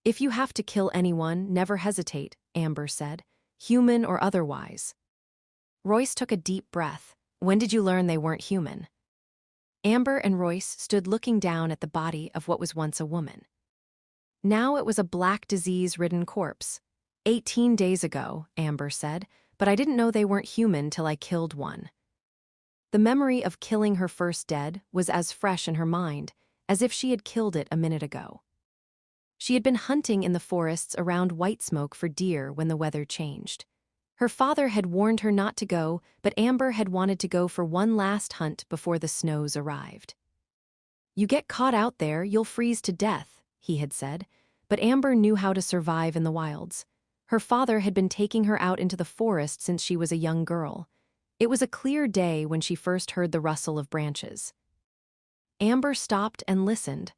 If you have to kill anyone, never hesitate, Amber said, human or otherwise. Royce took a deep breath. When did you learn they weren't human? Amber and Royce stood looking down at the body of what was once a woman. Now it was a black disease-ridden corpse. 18 days ago, Amber said, but I didn't know they weren't human till I killed one. The memory of killing her first dead was as fresh in her mind as if she had killed it a minute ago. She had been hunting in the forests around White Smoke for deer when the weather changed. Her father had warned her not to go, but Amber had wanted to go for one last hunt before the snows arrived. You get caught out there, you'll freeze to death, he had said, but Amber knew how to survive in the wilds. Her father had been taking her out into the forest since she was a young girl. It was a clear day when she first heard the rustle of branches. Amber stopped and listened.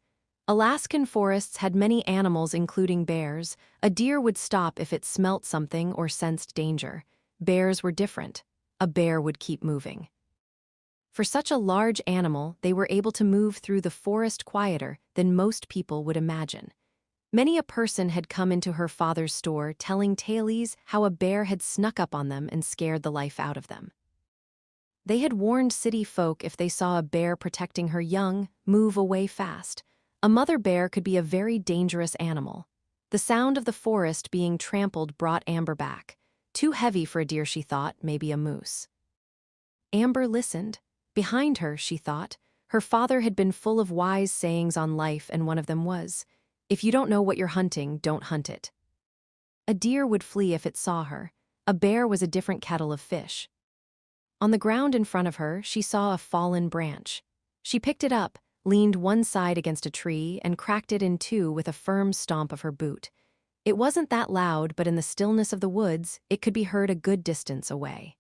Alaskan forests had many animals including bears. A deer would stop if it smelt something or sensed danger. Bears were different. A bear would keep moving. For such a large animal, they were able to move through the forest quieter than most people would imagine. Many a person had come into her father's store telling tales how a bear had snuck up on them and scared the life out of them. They had warned city folk if they saw a bear protecting her young, move away fast. A mother bear could be a very dangerous animal. The sound of the forest being trampled brought Amber back. Too heavy for a deer, she thought, maybe a moose. Amber listened. Behind her, she thought, her father had been full of wise sayings on life, and one of them was, if you don't know what you're hunting, don't hunt it. A deer would flee if it saw her. A bear was a different kettle of fish. On the ground in front of her, she saw a fallen branch. She picked it up, leaned one side against a tree, and cracked it in two with a firm stomp of her boot. It wasn't that loud, but in the stillness of the woods, it could be heard a good distance away.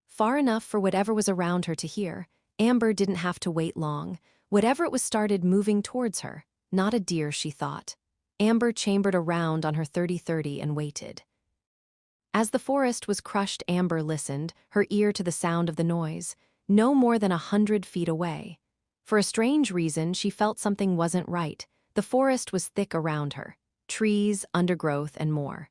Far enough for whatever was around her to hear. Amber didn't have to wait long. Whatever it was started moving towards her. Not a deer, she thought. Amber chambered around on her 30-30 and waited. As the forest was crushed, Amber listened, her ear to the sound of the noise, no more than 100 feet away. For a strange reason, she felt something wasn't right. The forest was thick around her. Trees, undergrowth, and more.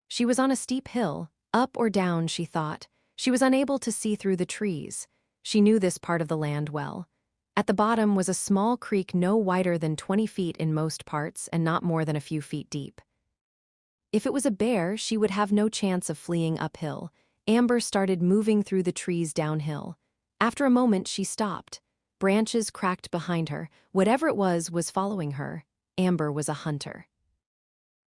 She was on a steep hill, up or down, she thought. She was unable to see through the trees. She knew this part of the land well. At the bottom was a small creek no wider than 20 feet in most parts and not more than a few feet deep. If it was a bear, she would have no chance of fleeing uphill. Amber started moving through the trees downhill. After a moment, she stopped. Branches cracked behind her. Whatever it was following her. Amber was a hunter.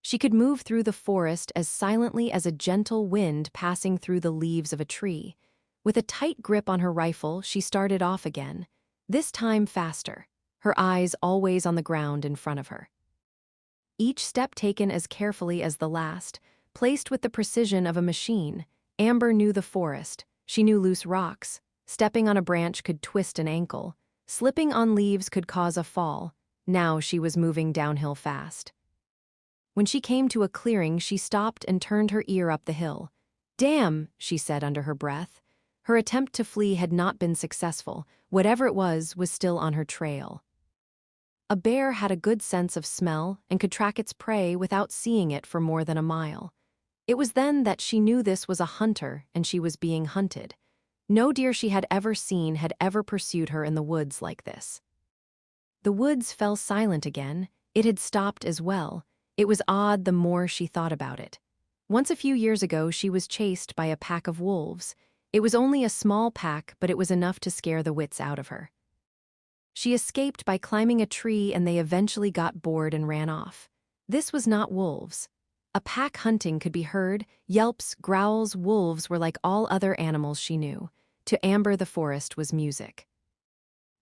She could move through the forest as silently as a gentle wind passing through the leaves of a tree. With a tight grip on her rifle, she started off again, this time faster, her eyes always on the ground in front of her. Each step taken as carefully as the last, placed with the precision of a machine. Amber knew the forest. She knew loose rocks. Stepping on a branch could twist an ankle. Slipping on leaves could cause a fall. Now she was moving downhill fast. When she came to a clearing, she stopped and turned her ear up the hill. "Damn," she said under her breath. Her attempt to flee had not been successful. Whatever it was still on her trail. A bear had a good sense of smell and could track its prey without seeing it for more than a mile. It was then that she knew this was a hunter and she was being hunted. No deer she had ever seen had ever pursued her in the woods like this. The woods fell silent again. It had stopped as well. It was odd the more she thought about it. Once a few years ago, she was chased by a pack of wolves. It was only a small pack, but it was enough to scare the wits out of her. She escaped by climbing a tree, and they eventually got bored and ran off. This was not wolves. A pack hunting could be heard. Yelps, growls, wolves were like all other animals she knew. To Amber, the forest was music.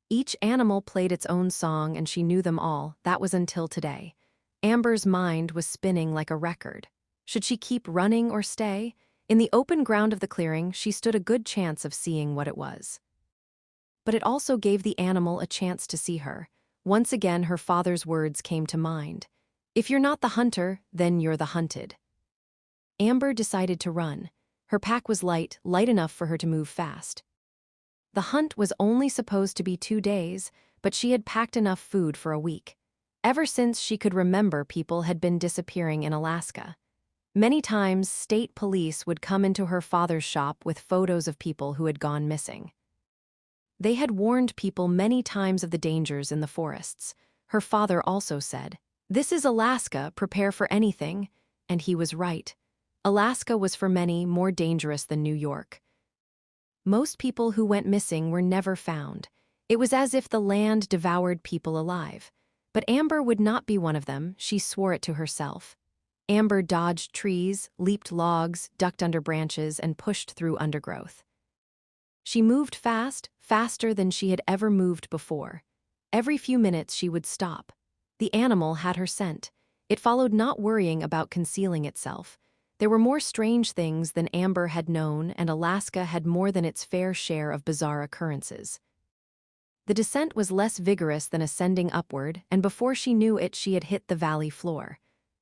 Each animal played its own song, and she knew them all. That was until today. Amber's mind was spinning like a record. Should she keep running or stay? In the open ground of the clearing, she stood a good chance of seeing what it was. But it also gave the animal a chance to see her. Once again, her father's words came to mind. If you're not the hunter, then you're the hunted. Amber decided to run. Her pack was light enough for her to move fast. The hunt was only supposed to be 2 days, but she had packed enough food for a week. Ever since she could remember, people had been disappearing in Alaska. Many times, state police would come into her father's shop with photos of people who had gone missing. They had warned people many times of the dangers in the forests. Her father also said, "This is Alaska, prepare for anything," and he was right. Alaska was for many more dangerous than New York. Most people who went missing were never found. It was as if the land devoured people alive. But Amber would not be one of them, she swore it to herself. Amber dodged trees, leaped logs, ducked under branches, and pushed through undergrowth. She moved fast, faster than she had ever moved before. Every few minutes she would stop. The animal had her scent. It followed, not worrying about concealing itself. There were more strange things than Amber had known, and Alaska had more than its fair share of bizarre occurrences. The descent was less vigorous than ascending upward, and before she knew it, she had hit the valley floor.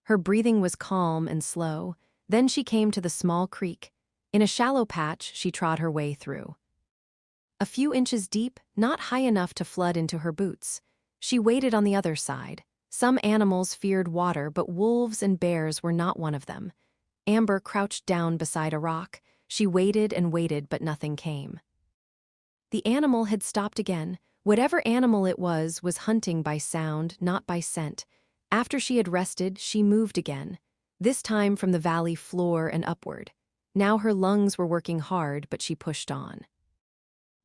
Her breathing was calm and slow. Then she came to the small creek. In a shallow patch, she trod her way through. A few inches deep, not high enough to flood into her boots. She waited on the other side. Some animals feared water, but wolves and bears were not one of them. Amber crouched down beside a rock. She waited and waited, but nothing came. The animal had stopped again. Whatever animal it was hunting by sound, not by scent. After she had rested, she moved again, this time from the valley floor and upward. Now her lungs were working hard, but she pushed on.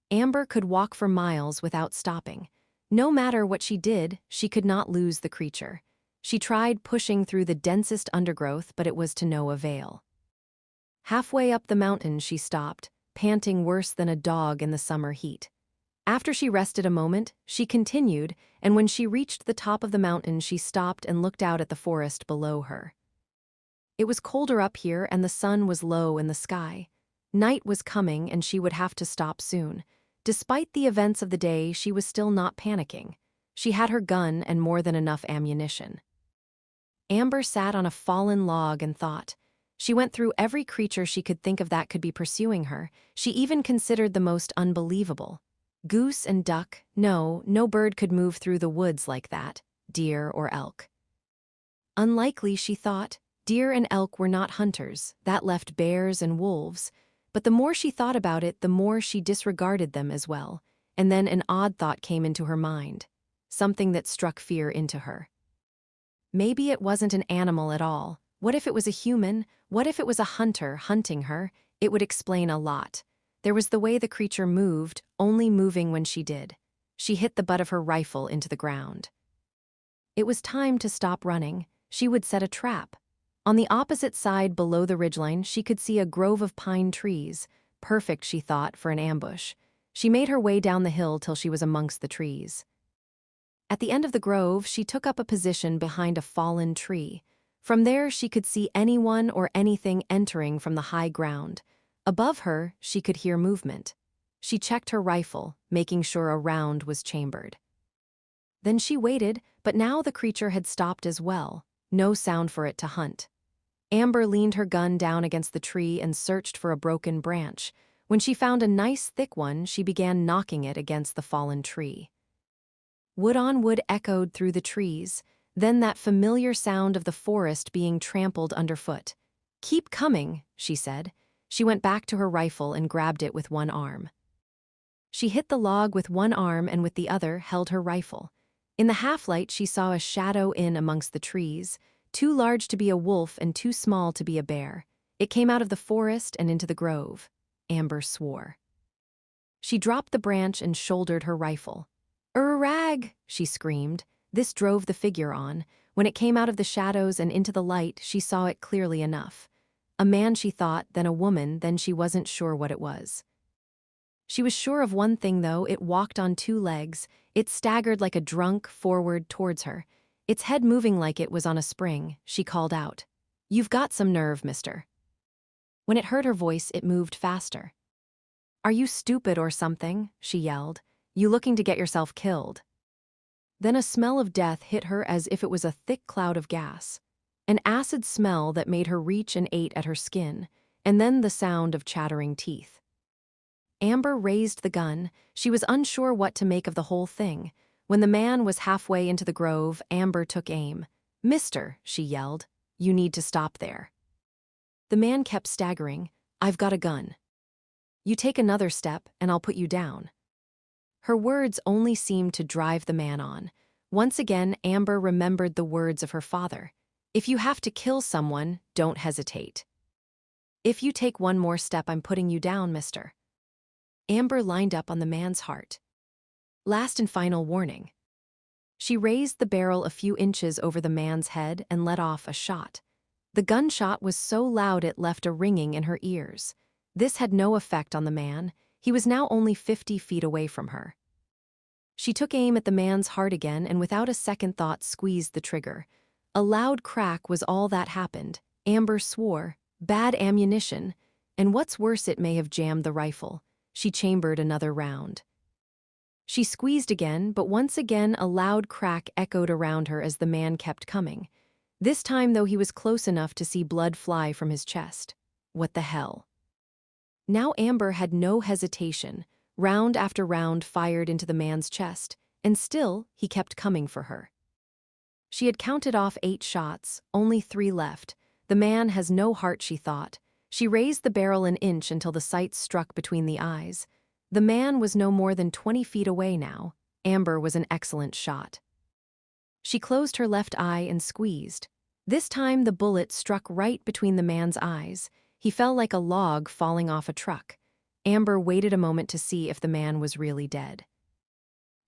Amber could walk for miles without stopping. No matter what she did, she could not lose the creature. She tried pushing through the densest undergrowth, but it was to no avail. Halfway up the mountain, she stopped, panting worse than a dog in the summer heat. After she rested a moment, she continued, and when she reached the top of the mountain, she stopped and looked out at the forest below her. It was colder up here, and the sun was low in the sky. Night was coming, and she would have to stop soon. Despite the events of the day, she was still not panicking. She had her gun and more than enough ammunition. Amber sat on a fallen log and thought. She went through every creature she could think of that could be pursuing her. She even considered the most unbelievable. Goose and duck, no bird could move through the woods like that, deer or elk. Unlikely, she thought. Deer and elk were not hunters, that left bears and wolves. But the more she thought about it, the more she disregarded them as well. And then an odd thought came into her mind, something that struck fear into her. Maybe it wasn't an animal at all. What if it was a human? What if it was a hunter hunting her? It would explain a lot. There was the way the creature moved, only moving when she did. She hit the butt of her rifle into the ground. It was time to stop running. She would set a trap. On the opposite side below the ridgeline, she could see a grove of pine trees. Perfect, she thought, for an ambush. She made her way down the hill till she was amongst the trees. At the end of the grove, she took up a position behind a fallen tree. From there, she could see anyone or anything entering from the high ground. Above her, she could hear movement. She checked her rifle, making sure a round was chambered. Then she waited, but now the creature had stopped as well. No sound for it to hunt. Amber leaned her gun down against the tree and searched for a broken branch. When she found a nice thick one, she began knocking it against the fallen tree. Wood on wood echoed through the trees, then that familiar sound of the forest being trampled underfoot. "Keep coming," she said. She went back to her rifle and grabbed it with one arm. She hit the log with one arm and with the other held her rifle. In the half-light, she saw a shadow in amongst the trees, too large to be a wolf and too small to be a bear. It came out of the forest and into the grove. Amber swore. She dropped the branch and shouldered her rifle. "Rag!" she screamed. This drove the figure on. When it came out of the shadows and into the light, she saw it clearly enough. A man, she thought, then a woman, then she wasn't sure what it was. She was sure of one thing, though. It walked on two legs. It staggered like a drunk forward towards her. Its head moving like it was on a spring. She called out, "You've got some nerve, mister." When it heard her voice, it moved faster. "Are you stupid or something?" she yelled. "You looking to get yourself killed?" Then a smell of death hit her as if it was a thick cloud of gas. An acid smell that made her reach and ate at her skin, and then the sound of chattering teeth. Amber raised the gun. She was unsure what to make of the whole thing. When the man was halfway into the grove, Amber took aim. "Mister," she yelled, "you need to stop there." The man kept staggering. "I've got a gun. You take another step, and I'll put you down." Her words only seemed to drive the man on. Once again, Amber remembered the words of her father. "If you have to kill someone, don't hesitate. If you take one more step, I'm putting you down, mister." Amber lined up on the man's heart. Last and final warning. She raised the barrel a few inches over the man's head and let off a shot. The gunshot was so loud it left a ringing in her ears. This had no effect on the man. He was now only 50 feet away from her. She took aim at the man's heart again and without a second thought squeezed the trigger. A loud crack was all that happened. Amber swore. Bad ammunition. And what's worse, it may have jammed the rifle. She chambered another round. She squeezed again, but once again a loud crack echoed around her as the man kept coming. This time, though, he was close enough to see blood fly from his chest. What the hell? Now Amber had no hesitation. Round after round fired into the man's chest, and still he kept coming for her. She had counted off 8 shots, only 3 left. The man has no heart, she thought. She raised the barrel an inch until the sight struck between the eyes. The man was no more than 20 feet away now. Amber was an excellent shot. She closed her left eye and squeezed. This time the bullet struck right between the man's eyes. He fell like a log falling off a truck. Amber waited a moment to see if the man was really dead.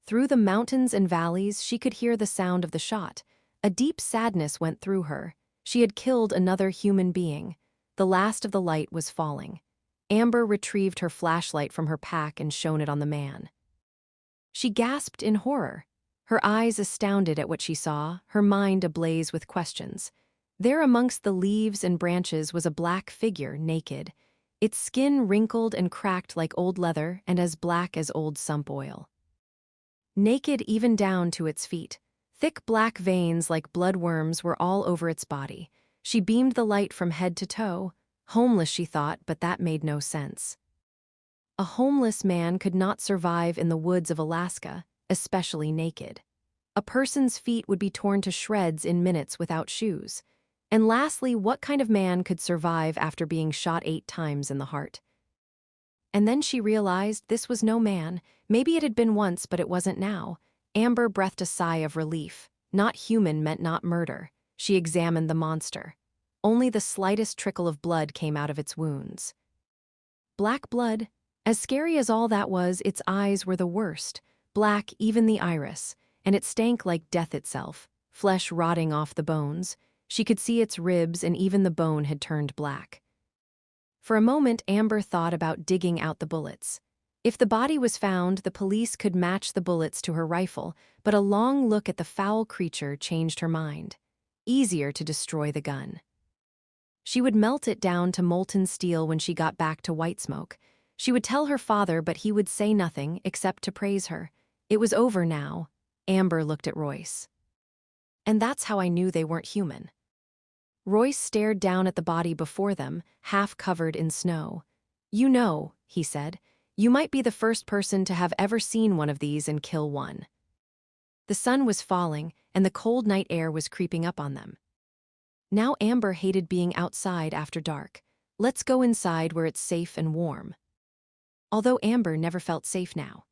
Through the mountains and valleys, she could hear the sound of the shot. A deep sadness went through her. She had killed another human being. The last of the light was falling. Amber retrieved her flashlight from her pack and shone it on the man. She gasped in horror. Her eyes astounded at what she saw, her mind ablaze with questions. There amongst the leaves and branches was a black figure, naked. Its skin wrinkled and cracked like old leather and as black as old sump oil. Naked even down to its feet. Thick black veins like blood worms were all over its body. She beamed the light from head to toe. Homeless, she thought, but that made no sense. A homeless man could not survive in the woods of Alaska, especially naked. A person's feet would be torn to shreds in minutes without shoes. And lastly, what kind of man could survive after being shot 8 times in the heart? And then she realized this was no man. Maybe it had been once, but it wasn't now. Amber breathed a sigh of relief. Not human meant not murder. She examined the monster. Only the slightest trickle of blood came out of its wounds. Black blood. As scary as all that was, its eyes were the worst. Black, even the iris. And it stank like death itself, flesh rotting off the bones. She could see its ribs, and even the bone had turned black. For a moment, Amber thought about digging out the bullets. If the body was found, the police could match the bullets to her rifle, but a long look at the foul creature changed her mind. Easier to destroy the gun. She would melt it down to molten steel when she got back to White Smoke. She would tell her father, but he would say nothing except to praise her. It was over now. Amber looked at Royce. And that's how I knew they weren't human. Royce stared down at the body before them, half covered in snow. "You know," he said, "you might be the first person to have ever seen one of these and kill one." The sun was falling, and the cold night air was creeping up on them. Now Amber hated being outside after dark. Let's go inside where it's safe and warm. Although Amber never felt safe now.